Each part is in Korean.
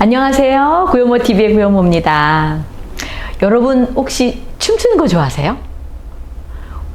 안녕하세요. 구요모TV의 구요모입니다. 여러분 혹시 춤추는 거 좋아하세요?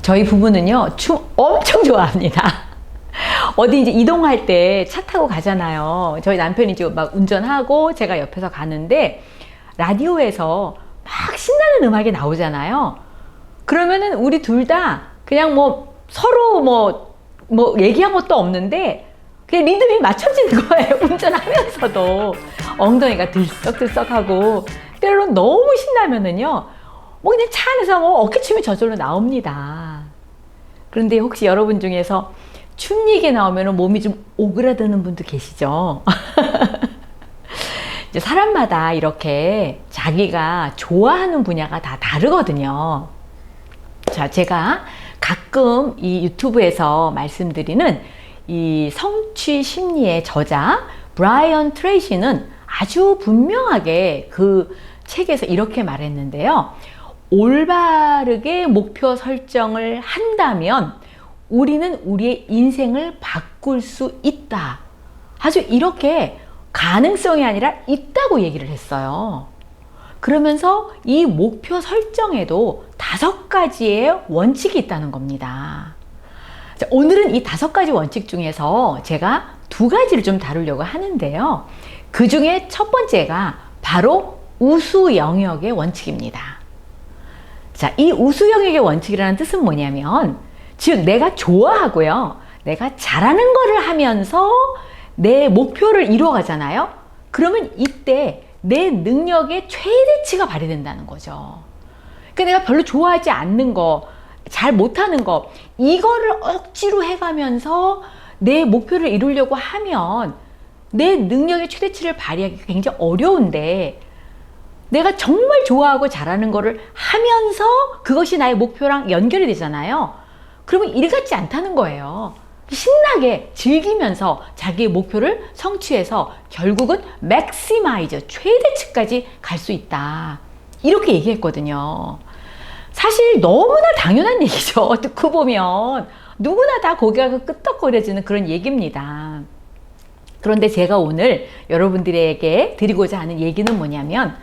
저희 부부는요, 춤 엄청 좋아합니다. 어디 이제 이동할 때 차 타고 가잖아요. 저희 남편이 지금 막 운전하고 제가 옆에서 가는데 라디오에서 막 신나는 음악이 나오잖아요. 그러면은 우리 둘 다 그냥 뭐 서로 뭐 얘기한 것도 없는데 그냥 리듬이 맞춰지는 거예요. 운전하면서도 엉덩이가 들썩들썩하고 때로는 너무 신나면은요 뭐 그냥 차 안에서 뭐 어깨춤이 저절로 나옵니다. 그런데 혹시 여러분 중에서 춤 얘기 나오면 몸이 좀 오그라드는 분도 계시죠? 이제 사람마다 이렇게 자기가 좋아하는 분야가 다 다르거든요. 자, 제가 가끔 이 유튜브에서 말씀드리는 이 성취 심리의 저자 브라이언 트레이시는 아주 분명하게 그 책에서 이렇게 말했는데요. 올바르게 목표 설정을 한다면 우리는 우리의 인생을 바꿀 수 있다. 아주 이렇게 가능성이 아니라 있다고 얘기를 했어요. 그러면서 이 목표 설정에도 5가지의 원칙이 있다는 겁니다. 자, 오늘은 이 5가지 원칙 중에서 제가 2가지를 좀 다루려고 하는데요. 그 중에 첫 번째가 바로 우수 영역의 원칙입니다. 자, 이 우수 영역의 원칙이라는 뜻은 뭐냐면, 즉 내가 좋아하고요, 내가 잘하는 거를 하면서 내 목표를 이루어가잖아요. 그러면 이때 내 능력의 최대치가 발휘된다는 거죠. 그러니까 내가 별로 좋아하지 않는 거, 잘 못하는 거, 이거를 억지로 해가면서 내 목표를 이루려고 하면 내 능력의 최대치를 발휘하기 굉장히 어려운데, 내가 정말 좋아하고 잘하는 거를 하면서 그것이 나의 목표랑 연결이 되잖아요. 그러면 일 같지 않다는 거예요. 신나게 즐기면서 자기의 목표를 성취해서 결국은 맥시마이즈, 최대치까지 갈 수 있다. 이렇게 얘기했거든요. 사실 너무나 당연한 얘기죠. 듣고 보면 누구나 다 고개가 끄덕거려지는 그런 얘기입니다. 그런데 제가 오늘 여러분들에게 드리고자 하는 얘기는 뭐냐면,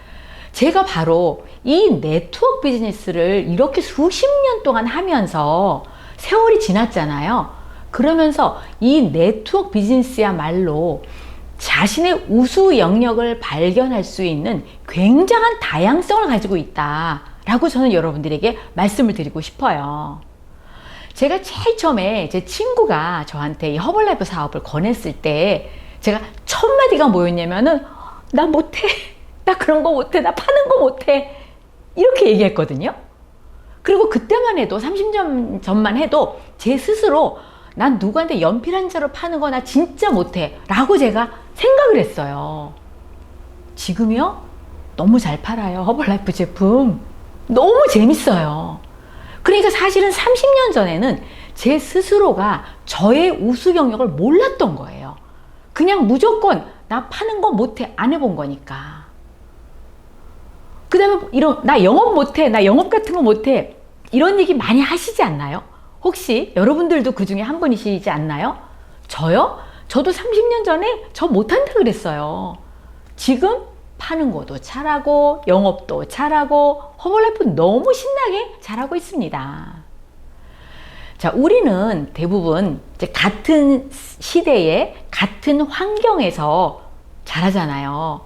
제가 바로 이 네트워크 비즈니스를 이렇게 수십 년 동안 하면서 세월이 지났잖아요. 그러면서 이 네트워크 비즈니스야말로 자신의 우수 영역을 발견할 수 있는 굉장한 다양성을 가지고 있다라고 저는 여러분들에게 말씀을 드리고 싶어요. 제가 제일 처음에 제 친구가 저한테 이 허벌라이프 사업을 권했을 때 제가 첫 마디가 뭐였냐면은, 나 못해. 나 그런 거 못해. 나 파는 거 못해. 이렇게 얘기했거든요. 그리고 그때만 해도 30년 전만 해도 제 스스로 난 누구한테 연필 한 자루 파는 거 나 진짜 못해 라고 제가 생각을 했어요. 지금요? 너무 잘 팔아요. 허벌라이프 제품. 너무 재밌어요. 그러니까 사실은 30년 전에는 제 스스로가 저의 우수 영역을 몰랐던 거예요. 그냥 무조건 나 파는 거 못해. 안 해본 거니까. 그 다음에 이런, 나 영업 못해. 나 영업 같은 거 못해. 이런 얘기 많이 하시지 않나요? 혹시 여러분들도 그 중에 한 분이시지 않나요? 저요? 저도 30년 전에 저 못한다 그랬어요. 지금 파는 것도 잘하고 영업도 잘하고 허벌라이프 너무 신나게 잘하고 있습니다. 자, 우리는 대부분 이제 같은 시대에 같은 환경에서 자라잖아요.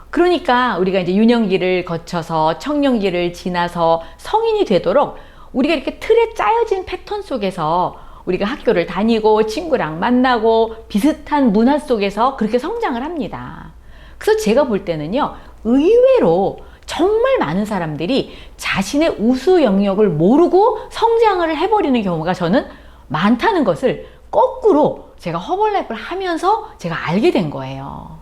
그러니까 우리가 이제 유년기를 거쳐서 청년기를 지나서 성인이 되도록 우리가 이렇게 틀에 짜여진 패턴 속에서 우리가 학교를 다니고 친구랑 만나고 비슷한 문화 속에서 그렇게 성장을 합니다. 그래서 제가 볼 때는요, 의외로 정말 많은 사람들이 자신의 우수 영역을 모르고 성장을 해버리는 경우가 저는 많다는 것을 거꾸로 제가 허벌라이프를 하면서 제가 알게 된 거예요.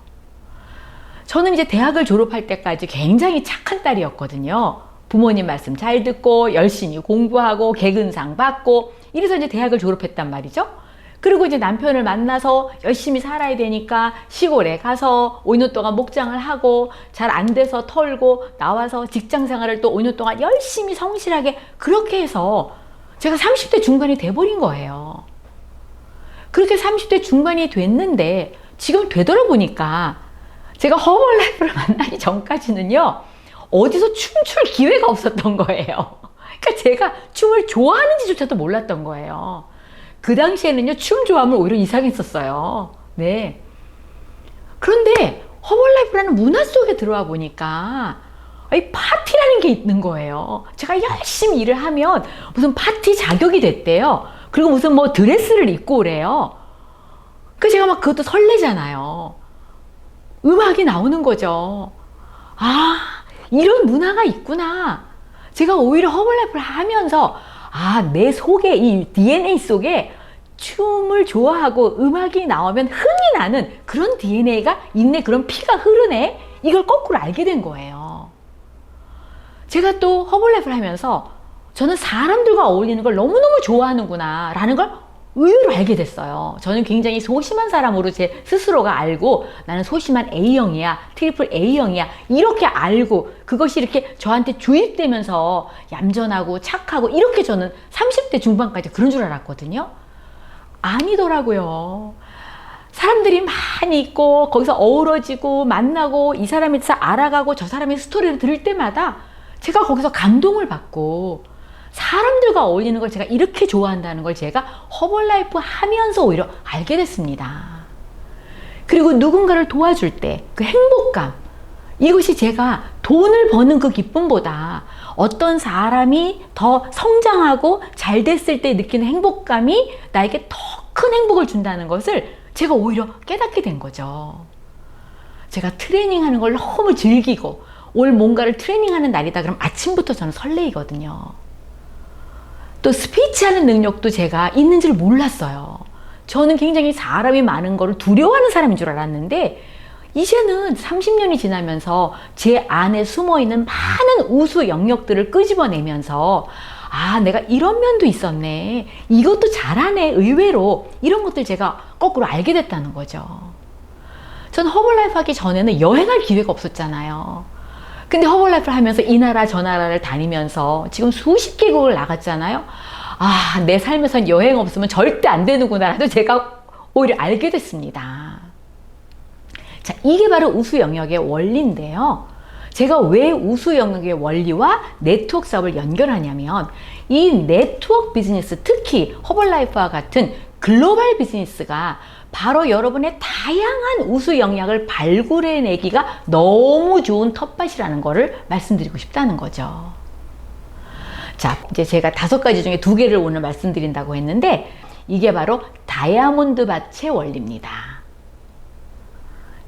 저는 이제 대학을 졸업할 때까지 굉장히 착한 딸이었거든요. 부모님 말씀 잘 듣고 열심히 공부하고 개근상 받고 이래서 이제 대학을 졸업했단 말이죠. 그리고 이제 남편을 만나서 열심히 살아야 되니까 시골에 가서 5년 동안 목장을 하고 잘 안 돼서 털고 나와서 직장 생활을 또 5년 동안 열심히 성실하게 그렇게 해서 제가 30대 중반이 돼버린 거예요. 그렇게 30대 중반이 됐는데 지금 되돌아보니까 제가 허벌라이프를 만나기 전까지는요, 어디서 춤출 기회가 없었던 거예요. 그러니까 제가 춤을 좋아하는지조차도 몰랐던 거예요. 그 당시에는요, 춤 좋아하면 오히려 이상했었어요. 네. 그런데 허벌라이프라는 문화 속에 들어와 보니까 이 파티라는 게 있는 거예요. 제가 열심히 일을 하면 무슨 파티 자격이 됐대요. 그리고 무슨 뭐 드레스를 입고 오래요. 그 제가 막 그것도 설레잖아요. 음악이 나오는 거죠. 아, 이런 문화가 있구나. 제가 오히려 허벌라이프를 하면서 내 속에, 이 DNA 속에 춤을 좋아하고 음악이 나오면 흥이 나는 그런 DNA가 있네, 그런 피가 흐르네, 이걸 거꾸로 알게 된 거예요. 제가 또 허벌라이프를 하면서 저는 사람들과 어울리는 걸 너무너무 좋아하는구나 라는 걸 의외로 알게 됐어요. 저는 굉장히 소심한 사람으로 제 스스로가 알고, 나는 소심한 A형이야, 트리플 A형이야, 이렇게 알고 그것이 이렇게 저한테 주입되면서 얌전하고 착하고 이렇게 저는 30대 중반까지 그런 줄 알았거든요. 아니더라고요. 사람들이 많이 있고 거기서 어우러지고 만나고 이 사람에 대해서 알아가고 저 사람의 스토리를 들을 때마다 제가 거기서 감동을 받고, 사람들과 어울리는 걸 제가 이렇게 좋아한다는 걸 제가 허벌라이프 하면서 오히려 알게 됐습니다. 그리고 누군가를 도와줄 때 그 행복감, 이것이 제가 돈을 버는 그 기쁨보다 어떤 사람이 더 성장하고 잘 됐을 때 느끼는 행복감이 나에게 더 큰 행복을 준다는 것을 제가 오히려 깨닫게 된 거죠. 제가 트레이닝하는 걸 너무 즐기고, 오늘 뭔가를 트레이닝하는 날이다 그럼 아침부터 저는 설레이거든요. 또 스피치하는 능력도 제가 있는 줄 몰랐어요. 저는 굉장히 사람이 많은 거를 두려워하는 사람인 줄 알았는데, 이제는 30년이 지나면서 제 안에 숨어있는 많은 우수 영역들을 끄집어내면서 내가 이런 면도 있었네, 이것도 잘하네, 의외로 이런 것들 제가 거꾸로 알게 됐다는 거죠. 전 허벌라이프 하기 전에는 여행할 기회가 없었잖아요. 근데 허벌라이프를 하면서 이 나라 저 나라를 다니면서 지금 수십 개국을 나갔잖아요. 내 삶에선 여행 없으면 절대 안 되는구나라도 제가 오히려 알게 됐습니다. 자, 이게 바로 우수 영역의 원리인데요. 제가 왜 우수 영역의 원리와 네트워크 사업을 연결하냐면, 이 네트워크 비즈니스, 특히 허벌라이프와 같은 글로벌 비즈니스가 바로 여러분의 다양한 우수 영역을 발굴해내기가 너무 좋은 텃밭이라는 거를 말씀드리고 싶다는 거죠. 자, 이제 제가 5가지 중에 2개를 오늘 말씀드린다고 했는데, 이게 바로 다이아몬드 밭의 원리입니다.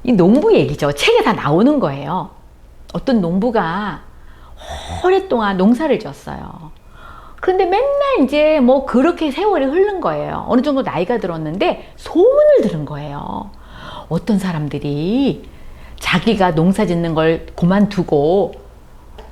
이 농부 얘기죠. 책에 다 나오는 거예요. 어떤 농부가 오랫동안 농사를 지었어요. 그런데 맨날 이제 뭐 그렇게 세월이 흐른 거예요. 어느 정도 나이가 들었는데 소문을 들은 거예요. 어떤 사람들이 자기가 농사 짓는 걸 그만두고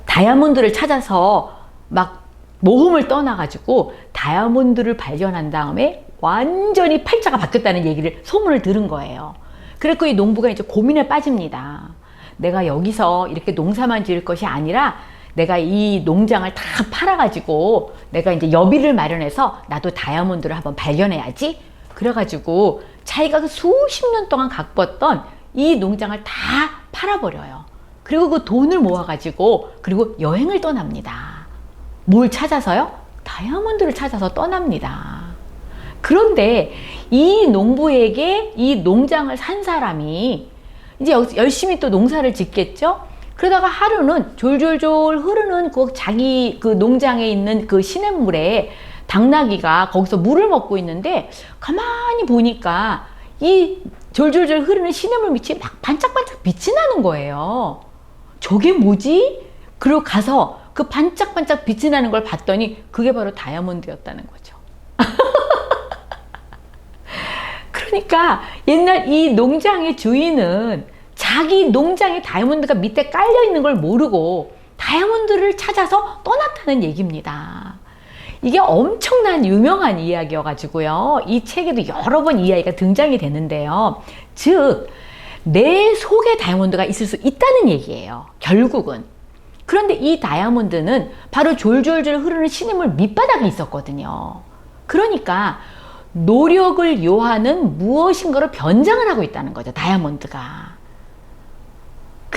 다이아몬드를 찾아서 막 모험을 떠나가지고 다이아몬드를 발견한 다음에 완전히 팔자가 바뀌었다는 얘기를, 소문을 들은 거예요. 그래서 이 농부가 이제 고민에 빠집니다. 내가 여기서 이렇게 농사만 지을 것이 아니라 내가 이 농장을 다 팔아가지고 내가 이제 여비를 마련해서 나도 다이아몬드를 한번 발견해야지. 그래가지고 자기가 수십 년 동안 갖고 이 농장을 다 팔아버려요. 그리고 그 돈을 모아가지고 그리고 여행을 떠납니다. 뭘 찾아서요? 다이아몬드를 찾아서 떠납니다. 그런데 이 농부에게 이 농장을 산 사람이 이제 열심히 또 농사를 짓겠죠? 그러다가 하루는 졸졸졸 흐르는 자기 그 농장에 있는 그 시냇물에 당나귀가 거기서 물을 먹고 있는데, 가만히 보니까 이 졸졸졸 흐르는 시냇물 밑이 막 반짝반짝 빛이 나는 거예요. 저게 뭐지? 그리고 가서 그 반짝반짝 빛이 나는 걸 봤더니 그게 바로 다이아몬드였다는 거죠. 그러니까 옛날 이 농장의 주인은 자기 농장에 다이아몬드가 밑에 깔려 있는 걸 모르고 다이아몬드를 찾아서 떠났다는 얘기입니다. 이게 엄청난 유명한 이야기여가지고요. 이 책에도 여러 번 이야기가 등장이 되는데요. 즉, 내 속에 다이아몬드가 있을 수 있다는 얘기예요. 결국은. 그런데 이 다이아몬드는 바로 졸졸졸 흐르는 시냇물 밑바닥에 있었거든요. 그러니까 노력을 요하는 무엇인가로 변장을 하고 있다는 거죠, 다이아몬드가.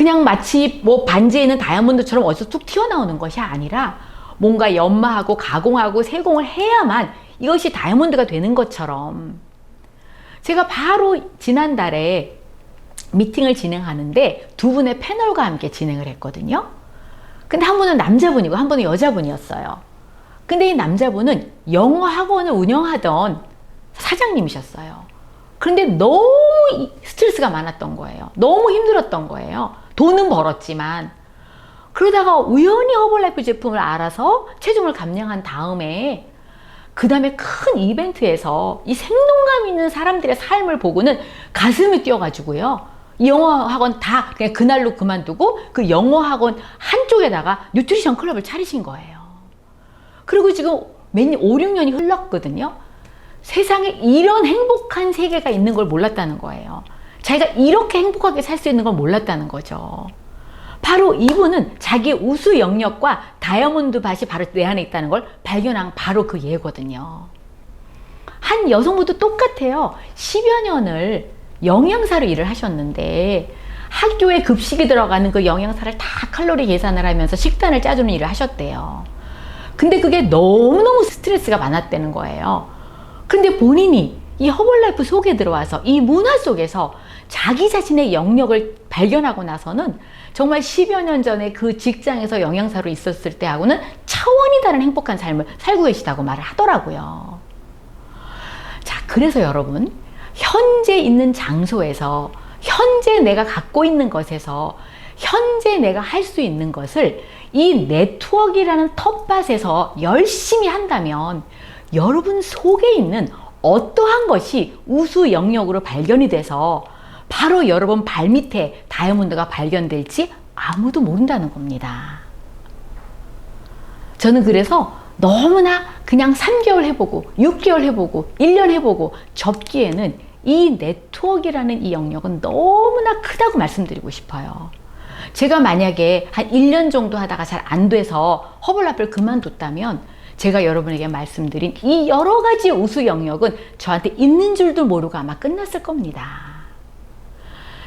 그냥 마치 뭐 반지에 있는 다이아몬드처럼 어디서 툭 튀어나오는 것이 아니라 뭔가 연마하고 가공하고 세공을 해야만 이것이 다이아몬드가 되는 것처럼, 제가 바로 지난달에 미팅을 진행하는데 두 분의 패널과 함께 진행을 했거든요. 근데 한 분은 남자분이고 한 분은 여자분이었어요. 근데 이 남자분은 영어 학원을 운영하던 사장님이셨어요. 그런데 너무 스트레스가 많았던 거예요. 너무 힘들었던 거예요. 돈은 벌었지만. 그러다가 우연히 허벌라이프 제품을 알아서 체중을 감량한 다음에 그 다음에 큰 이벤트에서 이 생동감 있는 사람들의 삶을 보고는 가슴이 뛰어가지고요. 이 영어 학원 다 그냥 그날로 그만두고 그 영어 학원 한쪽에다가 뉴트리션 클럽을 차리신 거예요. 그리고 지금 5, 6년이 흘렀거든요. 세상에 이런 행복한 세계가 있는 걸 몰랐다는 거예요. 자기가 이렇게 행복하게 살 수 있는 걸 몰랐다는 거죠. 바로 이분은 자기의 우수 영역과 다이아몬드 밭이 바로 내 안에 있다는 걸 발견한 바로 그 예거든요. 한 여성분도 똑같아요. 10여 년을 영양사로 일을 하셨는데 학교에 급식이 들어가는 그 영양사를 다 칼로리 계산을 하면서 식단을 짜주는 일을 하셨대요. 근데 그게 너무너무 스트레스가 많았다는 거예요. 근데 본인이 이 허벌라이프 속에 들어와서 이 문화 속에서 자기 자신의 영역을 발견하고 나서는 정말 10여 년 전에 그 직장에서 영양사로 있었을 때하고는 차원이 다른 행복한 삶을 살고 계시다고 말을 하더라고요. 자, 그래서 여러분, 현재 있는 장소에서, 현재 내가 갖고 있는 것에서, 현재 내가 할 수 있는 것을 이 네트워크라는 텃밭에서 열심히 한다면 여러분 속에 있는 어떠한 것이 우수 영역으로 발견이 돼서 바로 여러분 발밑에 다이아몬드가 발견될지 아무도 모른다는 겁니다. 저는 그래서 너무나 그냥 3개월 해보고 6개월 해보고 1년 해보고 접기에는 이 네트워크라는 이 영역은 너무나 크다고 말씀드리고 싶어요. 제가 만약에 한 1년 정도 하다가 잘 안 돼서 허벌라이프를 그만뒀다면 제가 여러분에게 말씀드린 이 여러 가지 우수 영역은 저한테 있는 줄도 모르고 아마 끝났을 겁니다.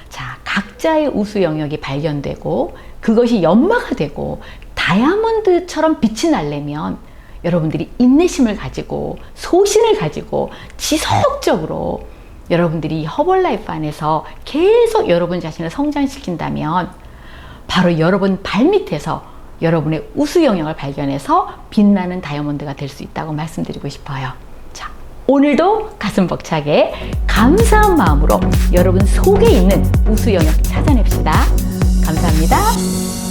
자, 각자의 우수 영역이 발견되고 그것이 연마가 되고 다이아몬드처럼 빛이 나려면 여러분들이 인내심을 가지고 소신을 가지고 지속적으로 여러분들이 이 허벌라이프 안에서 계속 여러분 자신을 성장시킨다면 바로 여러분 발밑에서 여러분의 우수 영역을 발견해서 빛나는 다이아몬드가 될 수 있다고 말씀드리고 싶어요. 자, 오늘도 가슴 벅차게 감사한 마음으로 여러분 속에 있는 우수 영역 찾아냅시다. 감사합니다.